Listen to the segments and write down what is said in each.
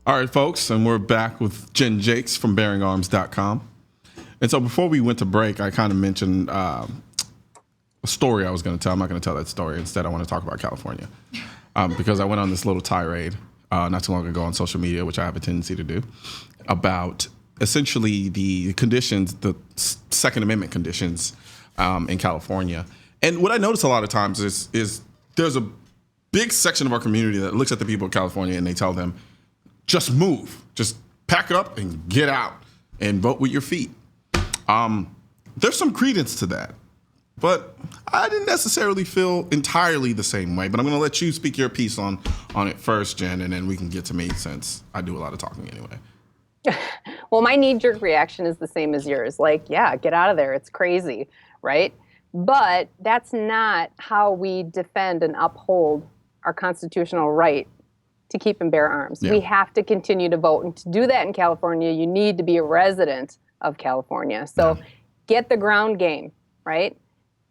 All right, folks, and we're back with Jenn Jacques from bearingarms.com. And so before we went to break, I kind of mentioned a story I was going to tell. I'm not going to tell that story. Instead, I want to talk about California because I went on this little tirade not too long ago on social media, which I have a tendency to do, about essentially the conditions, the Second Amendment conditions in California. And what I notice a lot of times is there's a big section of our community that looks at the people of California and they tell them, just move, just pack up and get out and vote with your feet. There's some credence to that, but I didn't necessarily feel entirely the same way. But I'm going to let you speak your piece on it first, Jen, and then we can get to me since I do a lot of talking anyway. Well, my knee-jerk reaction is the same as yours. Like, yeah, get out of there. It's crazy, right? But that's not how we defend and uphold our constitutional right to keep and bear arms. Yeah. We have to continue to vote. And to do that in California, you need to be a resident of California. So get the ground game, right?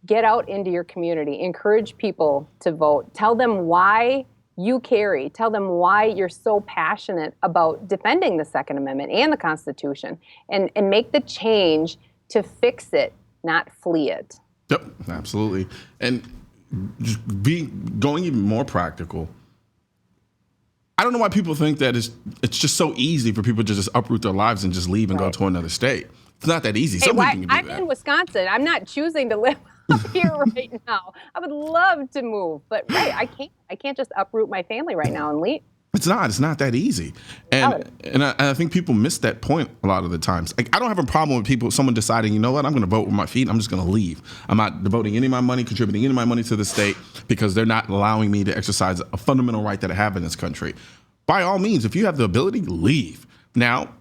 Get out into your community. Encourage people to vote. Tell them why you carry. Tell them why you're so passionate about defending the Second Amendment and the Constitution. And make the change to fix it, not flee it. Yep, absolutely. And just going even more practical, I don't know why people think that it's just so easy for people to just uproot their lives and just leave and go to another state. It's not that easy. Some people can do I'm that. in Wisconsin. I'm not choosing to live here right now. I would love to move, but I can't just uproot my family right now and leave. It's not that easy. And I think people miss that point a lot of the times. Like, I don't have a problem with someone deciding, you know what, I'm going to vote with my feet. I'm just going to leave. I'm not devoting any of my money, contributing any of my money to the state because they're not allowing me to exercise a fundamental right that I have in this country. By all means, if you have the ability, leave. Now,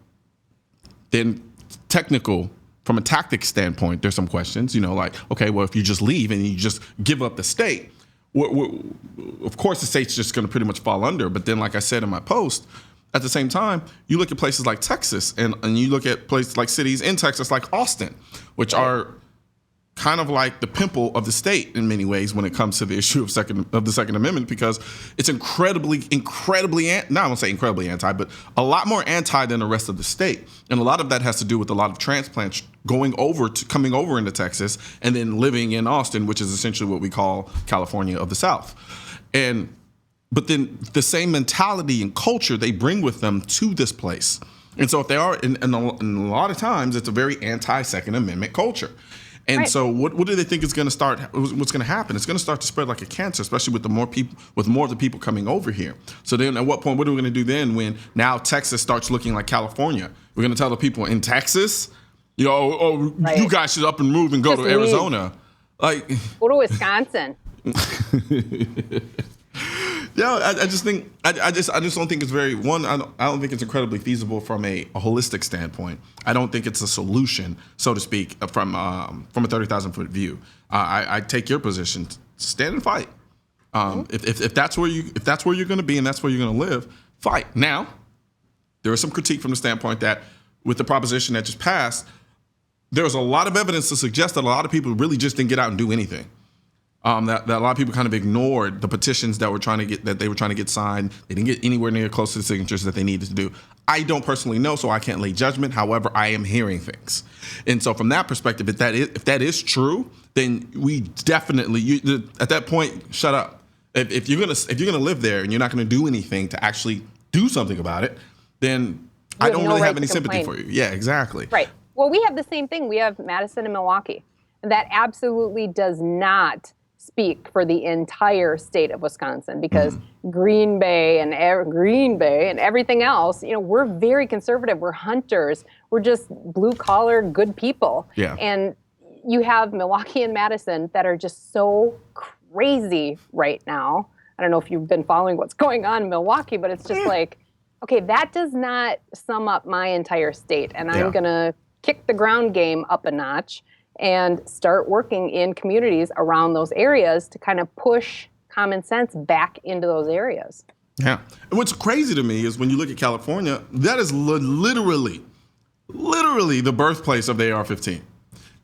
then from a tactic standpoint, there's some questions, like, okay, well, if you just leave and you just give up the state, of course, the state's just going to pretty much fall under. But then, like I said in my post, at the same time, you look at places like Texas and you look at places like cities in Texas like Austin, which are kind of like the pimple of the state in many ways when it comes to the issue of the Second Amendment, because it's incredibly, I won't say incredibly anti, but a lot more anti than the rest of the state. And a lot of that has to do with a lot of transplants coming over into Texas and then living in Austin, which is essentially what we call California of the South. But then the same mentality and culture they bring with them to this place. And so if they are, and a lot of times it's a very anti-Second Amendment culture. And so what do they think is going to start? What's going to happen? It's going to start to spread like a cancer, especially with more of the people coming over here. So then at what point, what are we going to do then when now Texas starts looking like California? We're going to tell the people in Texas, you guys should up and move and go to Arizona. Like, go to Wisconsin. I just think I just don't think it's I don't think it's incredibly feasible from a holistic standpoint. I don't think it's a solution, so to speak, from a 30,000-foot view. I take your position. Stand and fight. If that's where you're going to be and that's where you're going to live, fight. Now, there is some critique from the standpoint that with the proposition that just passed, there was a lot of evidence to suggest that a lot of people really just didn't get out and do anything. That a lot of people kind of ignored the petitions that they were trying to get signed. They didn't get anywhere near close to the signatures that they needed to do. I don't personally know, so I can't lay judgment. However, I am hearing things, and so from that perspective, if that is true, then we definitely at that point shut up. If you're gonna live there and you're not gonna do anything to actually do something about it, then I don't really have any sympathy for you. Yeah, exactly. Right. Well, we have the same thing. We have Madison and Milwaukee. That absolutely does not speak for the entire state of Wisconsin, because Green Bay and everything else, we're very conservative. We're hunters. We're just blue collar, good people. Yeah. And you have Milwaukee and Madison that are just so crazy right now. I don't know if you've been following what's going on in Milwaukee, but it's just like, okay, that does not sum up my entire state. And I'm going to kick the ground game up a notch and start working in communities around those areas to kind of push common sense back into those areas. Yeah. And what's crazy to me is when you look at California, that is literally the birthplace of the AR-15.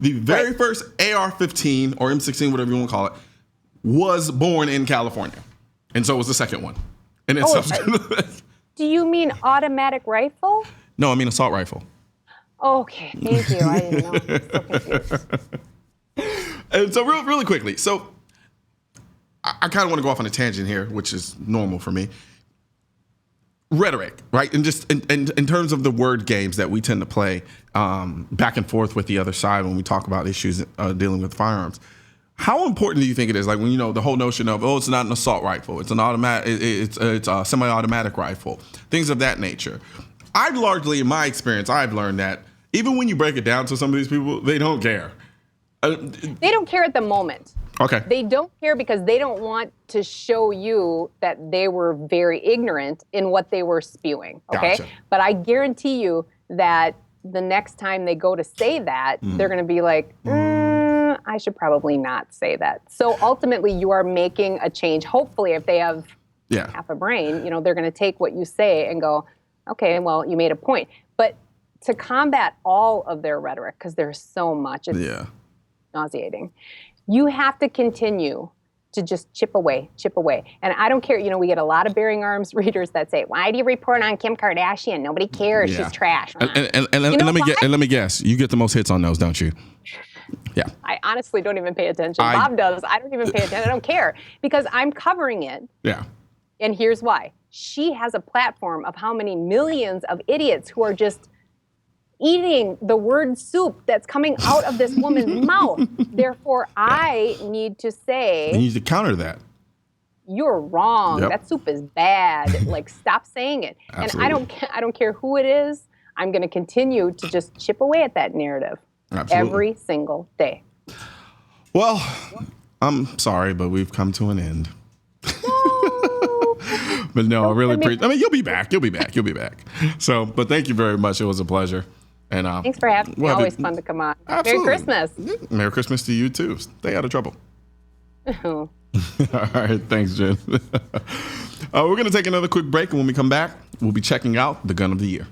The very first AR-15 or M16, whatever you want to call it, was born in California. And so was the second one. And then Do you mean automatic rifle? No, I mean assault rifle. Okay, thank you. I didn't know. I'm so confused. And so really quickly, so I kind of want to go off on a tangent here, which is normal for me. Rhetoric, right? And just in terms of the word games that we tend to play back and forth with the other side when we talk about issues dealing with firearms. How important do you think it is? Like when, the whole notion of, it's not an assault rifle, it's an automatic, it's a semi-automatic rifle, things of that nature. I've largely, in my experience, I've learned that even when you break it down to some of these people, they don't care. They don't care at the moment. Okay. They don't care because they don't want to show you that they were very ignorant in what they were spewing. Okay. Gotcha. But I guarantee you that the next time they go to say that, they're going to be like, I should probably not say that. So ultimately, you are making a change. Hopefully, if they have half a brain, they're going to take what you say and go, okay, well, you made a point. But to combat all of their rhetoric, because there's so much, it's nauseating, you have to continue to just chip away. And I don't care, we get a lot of bearing arms readers that say, why do you report on Kim Kardashian? Nobody cares, she's trash. And let me guess, you get the most hits on those, don't you? Yeah. I honestly don't even pay attention. Bob does. I don't even pay attention. I don't care because I'm covering it. Yeah. And here's why. She has a platform of how many millions of idiots who are just eating the word soup that's coming out of this woman's mouth. Therefore, I need to say... You need to counter that. You're wrong. Yep. That soup is bad. Like, stop saying it. Absolutely. And I don't care who it is. I'm going to continue to just chip away at that narrative. Absolutely. Every single day. Well, I'm sorry, but we've come to an end. No. But no, I really appreciate. I mean, you'll be back. So, but thank you very much. It was a pleasure. And thanks for having me. Always fun to come on. Absolutely. Merry Christmas. Merry Christmas to you too. Stay out of trouble. Oh. All right, thanks, Jen. We're going to take another quick break, and when we come back, we'll be checking out the gun of the year.